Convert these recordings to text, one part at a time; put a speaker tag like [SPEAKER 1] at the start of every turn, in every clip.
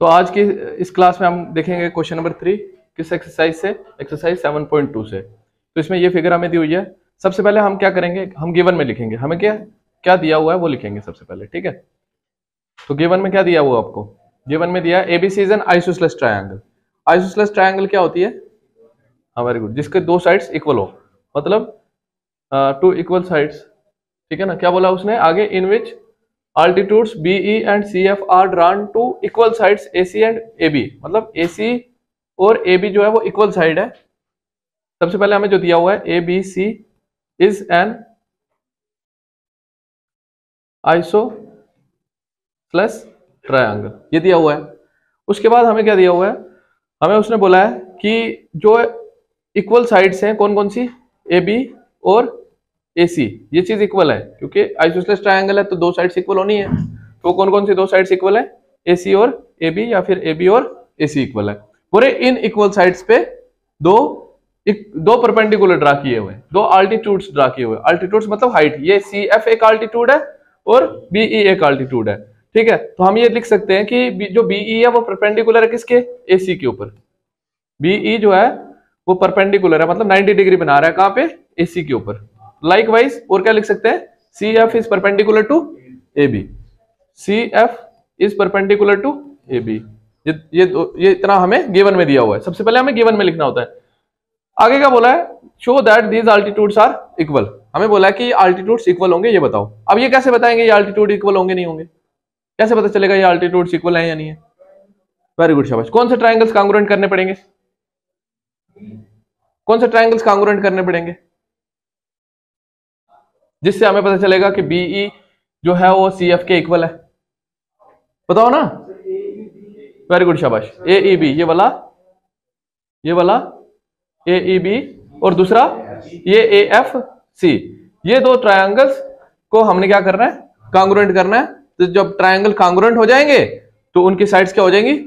[SPEAKER 1] तो आज की इस क्लास में हम देखेंगे क्वेश्चन नंबर 3 किस एक्सरसाइज से, एक्सरसाइज 7.2 से। तो इसमें ये फिगर हमें दी हुई है। सबसे पहले हम क्या करेंगे, हम गिवन में लिखेंगे, हमें क्या क्या दिया हुआ है वो लिखेंगे सबसे पहले, ठीक है। तो गिवन में क्या दिया हुआ आपको, गिवन में दिया ABC is an isosceles triangle. Isosceles triangle क्या होती है, हाँ वेरी गुड, जिसके दो साइड्स इक्वल हो, मतलब टू इक्वल साइड्स, ठीक है ना। क्या बोला उसने आगे, इन विच altitudes BE and CF are drawn to equal sides AC and AB, मतलब AC और AB जो है वो इक्वल साइड है। सबसे पहले हमें जो दिया हुआ है ABC is an isosceles triangle, ये दिया हुआ है। उसके बाद हमें क्या दिया हुआ है, हमें उसने बोला है कि जो इक्वल साइड्स हैं कौन कौन सी, AB और AC, ये चीज इक्वल है क्योंकि आइसोसेलेस ट्रायंगल है तो दो साइड्स इक्वल होनी है। तो कौन कौन सी दो साइड्स इक्वल है, AC और AB या फिर AB और AC इक्वल है। पूरे इन इक्वल साइड्स पे दो परपेंडिकुलर ड्रा किए हुए, दो अल्टीट्यूड्स ड्रा किए हुए। अल्टीट्यूड्स मतलब हाइट, ये CF एक अल्टीट्यूड है और BE एक अल्टीट्यूड है, ठीक है। तो हम ये लिख सकते हैं कि जो BE है वो परपेंडिकुलर है किसके, AC के ऊपर। BE जो है वो परपेंडिकुलर है, मतलब 90 डिग्री बना रहा है कहां पे, AC के ऊपर। लाइकवाइज और क्या लिख सकते हैं, CF is perpendicular to AB, CF is perpendicular to AB। ये इतना हमें गिवन में दिया हुआ है। सबसे पहले हमें गिवन में लिखना होता है। आगे क्या बोला है, show that these altitudes are equal. हमें बोला है कि ये अल्टीट्यूड्स इक्वल होंगे, ये बताओ। अब ये कैसे बताएंगे ये अल्टीट्यूड इक्वल होंगे नहीं होंगे, कैसे पता चलेगा ये अल्टीट्यूड्स इक्वल है या नहीं है। वेरी गुड, शाबाश। कौन से ट्राइंगल्स कांग्रुएंट करने पड़ेंगे, कौन से ट्राइंगल्स कांग्रुएंट करने पड़ेंगे जिससे हमें पता चलेगा कि BE जो है वो CF के इक्वल है, बताओ ना। वेरी गुड, शाबाश। AEB, ये वाला AEB और दूसरा ये AFC, ये दो ट्रायंगल्स को हमने क्या करना है, कांग्रुएंट करना है। तो जब ट्रायंगल कांग्रुएंट हो जाएंगे तो उनकी साइड्स क्या हो जाएंगी,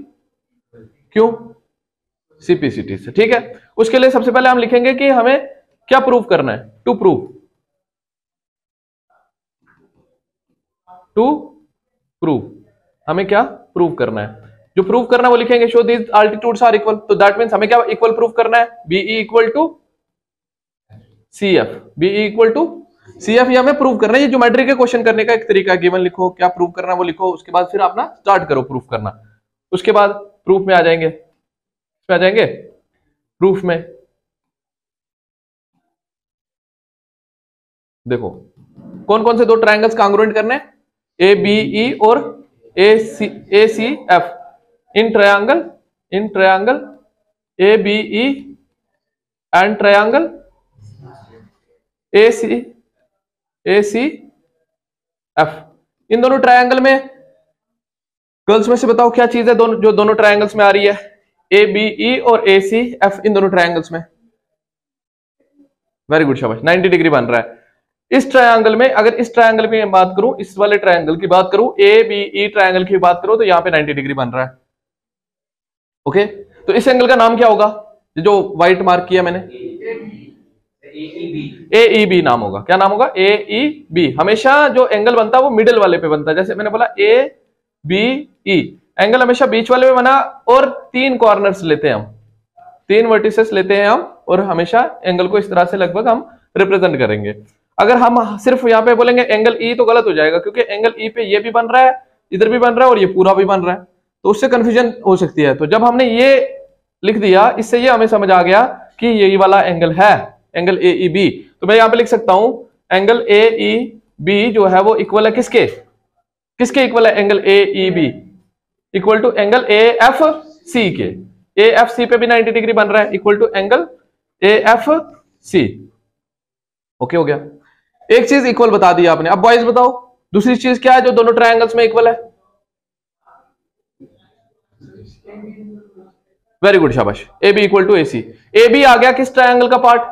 [SPEAKER 1] क्यों, CPCT से, ठीक है। उसके लिए सबसे पहले हम लिखेंगे कि हमें क्या प्रूव करना है, टू प्रूव हमें क्या प्रूव करना है, जो प्रूव करना है वो लिखेंगे, show these altitudes are equal. तो दैट मींस हमें क्या इक्वल प्रूव करना है, BE equal to CF, BE equal to CF, ये हमें प्रूव करना है। ये ज्योमेट्री के क्वेश्चन करने का एक तरीका, गिवन लिखो, क्या प्रूव करना है वो लिखो, उसके बाद फिर अपना स्टार्ट करो प्रूफ करना। उसके बाद प्रूफ में आ जाएंगे, प्रूफ में देखो कौन कौन से दो ट्रायंगल्स कांग्रुएंट करने हैं, ABE और ACF in triangle ABE and triangle ACF। इन दोनों ट्रायंगल में गर्ल्स में से बताओ क्या चीज है जो दोनों ट्रायंगल्स में आ रही है, ABE और ACF इन दोनों ट्रायंगल्स में। वेरी गुड, शाबाश। 90 डिग्री बन रहा है इस ट्रायंगल में। अगर इस ट्रायंगल की बात करूं, इस वाले ट्रायंगल की बात करूं, ABE ट्रायंगल की बात करूं, तो यहां पे 90 डिग्री बन रहा है, ओके। तो इस एंगल का नाम क्या होगा, जो व्हाइट मार्क किया मैंने, AEB नाम होगा। क्या नाम होगा, AEB। हमेशा जो एंगल बनता है वो मिडिल वाले पे बनता है, जैसे मैंने बोला ABE, एंगल हमेशा बीच वाले पे बना और 3 कॉर्नर्स लेते हैं हम, 3 वर्टिसेस लेते हैं हम, और हमेशा एंगल को इस तरह से लगभग हम रिप्रेजेंट करेंगे। अगर हम सिर्फ यहाँ पे बोलेंगे एंगल E तो गलत हो जाएगा, क्योंकि एंगल E पे ये भी बन रहा है, इधर भी बन रहा है और ये पूरा भी बन रहा है, तो उससे कंफ्यूजन हो सकती है। तो जब हमने ये लिख दिया, इससे ये हमें समझ आ गया कि यही वाला एंगल है, एंगल AEB। तो मैं यहाँ पे लिख सकता हूं एंगल AEB जो है वो इक्वल है किसके इक्वल है, angle AEB equal to angle AFC के। AFC पे भी 90 डिग्री बन रहा है, equal to angle AFC, okay हो गया। एक चीज इक्वल बता दी आपने। अब बॉयज बताओ दूसरी चीज क्या है जो दोनों ट्रायंगल्स में इक्वल है। वेरी गुड, शाबाश। AB equal to AC। AB आ गया किस ट्रायंगल का पार्ट,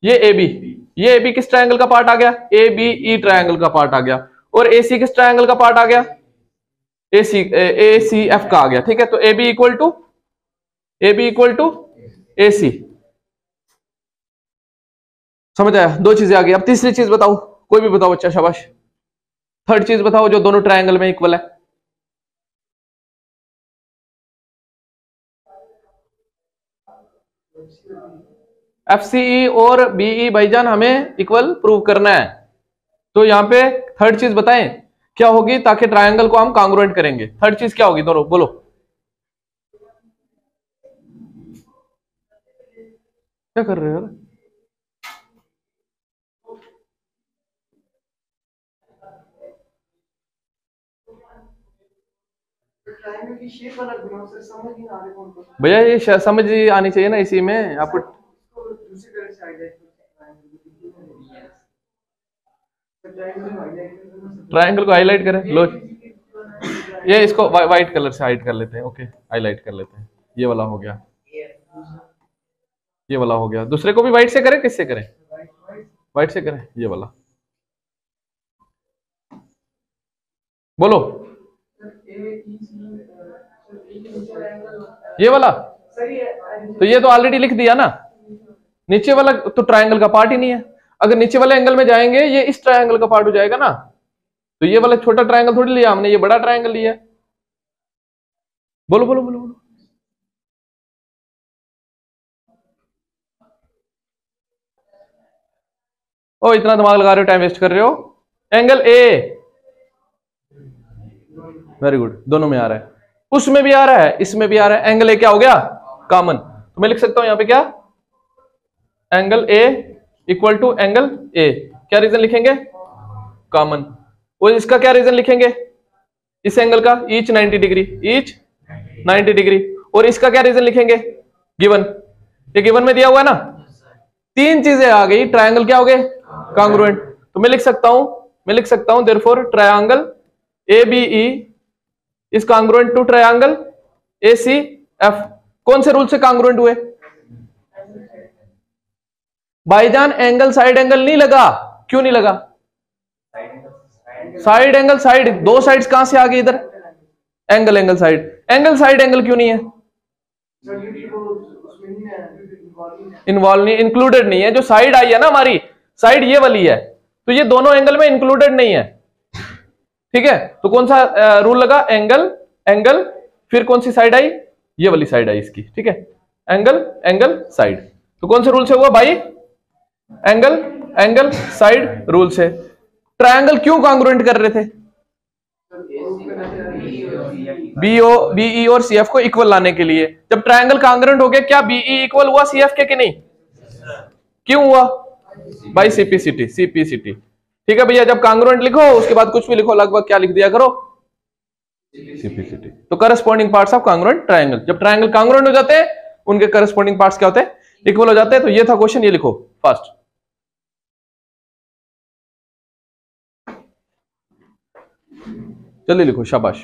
[SPEAKER 1] ये AB किस ट्रायंगल का पार्ट आ गया, ABE ट्रायंगल का पार्ट आ गया। और AC किस ट्रायंगल का पार्ट आ गया, ACF का आ गया, ठीक है। तो AB इक्वल टू AC, समझ आया। 2 चीजें आ गई। अब तीसरी चीज बताओ, कोई भी बताओ बच्चा, शाबाश। थर्ड चीज बताओ जो दोनों ट्रायंगल में इक्वल है। FCE और BE भाईजान हमें इक्वल प्रूव करना है। तो यहां पे थर्ड चीज बताएं क्या होगी ताकि ट्रायंगल को हम कॉन्ग्रुएंट करेंगे। थर्ड चीज क्या होगी दोनों बोलो। क्या कर रहे हो यार? भैया ये समझ आनी चाहिए ना इसी में आपको। ट्रायंगल को हाईलाइट करें लो, ये इसको व्हाइट कलर से हाइड कर लेते हैं। ओके हाईलाइट कर लेते हैं। ये वाला हो गया, ये वाला हो गया। दूसरे को भी व्हाइट से करें, किससे करें? व्हाइट से करें। ये वाला बोलो, ये वाला। तो ये तो ऑलरेडी लिख दिया ना, नीचे वाला तो ट्रायंगल का पार्ट ही नहीं है। अगर नीचे वाले एंगल में जाएंगे ये इस ट्रायंगल का पार्ट हो जाएगा ना। तो ये वाला छोटा ट्रायंगल थोड़ी लिया हमने, ये बड़ा ट्रायंगल लिया। बोलो बोलो बोलो बोलो। ओ इतना दिमाग लगा रहे हो, टाइम वेस्ट कर रहे हो। एंगल ए, वेरी गुड, दोनों में आ रहा है, उसमें भी आ रहा है, इसमें भी आ रहा है। एंगल ए क्या हो गया? कॉमन। तो मैं लिख सकता हूं यहां पे क्या? Angle A equal to angle A. क्या रीजन लिखेंगे? कॉमन। और इसका क्या रीजन लिखेंगे? इस एंगल का ईच 90 डिग्री, ईच 90 डिग्री। और इसका क्या रीजन लिखेंगे? गिवन। ये गिवन में दिया हुआ है ना। तीन चीजें आ गई, ट्रायंगल क्या हो गए? कॉन्ग्रुएंट। तो मैं लिख सकता हूं therefore triangle ABE is congruent to triangle ACF। कौन से रूल से कॉन्ग्रुएंट हुए? भाईजान एंगल साइड एंगल नहीं लगा। क्यों नहीं लगा? साइड एंगल साइड, दो साइड्स कहां से आ गई इधर? Angle angle side. Angle side angle क्यों नहीं है? इन्वॉल्व नहीं, इंक्लूडेड नहीं है। जो साइड आई है ना हमारी, साइड ये वाली है, तो ये दोनों एंगल में इंक्लूडेड नहीं है। ठीक है, तो कौन सा रूल लगा? एंगल एंगल, फिर कौन सी साइड आई? ये वाली साइड आई इसकी। ठीक है, एंगल एंगल साइड। तो कौन से रूल से हुआ भाई? एंगल एंगल साइड रूल से। ट्रायंगल क्यों कॉन्ग्रुएंट कर रहे थे? BE और CF को इक्वल लाने के लिए। जब ट्रायंगल कॉन्ग्रुएंट हो गया, क्या BE इक्वल हुआ CF के कि नहीं? क्यों हुआ भाई? CP/CT। ठीक है भैया, जब कॉन्ग्रुएंट लिखो उसके बाद कुछ भी लिखो, लगभग क्या लिख दिया करो? CP/CT। तो corresponding parts of congruent triangle. जब ट्रायंगल कॉन्ग्रुएंट हो जाते हैं, उनके करस्पॉन्डिंग पार्ट्स क्या होते हैं? इक्वल हो जाते हैं। तो ये था क्वेश्चन, ये लिखो फास्ट। जल्दी लिखो, शाबाश।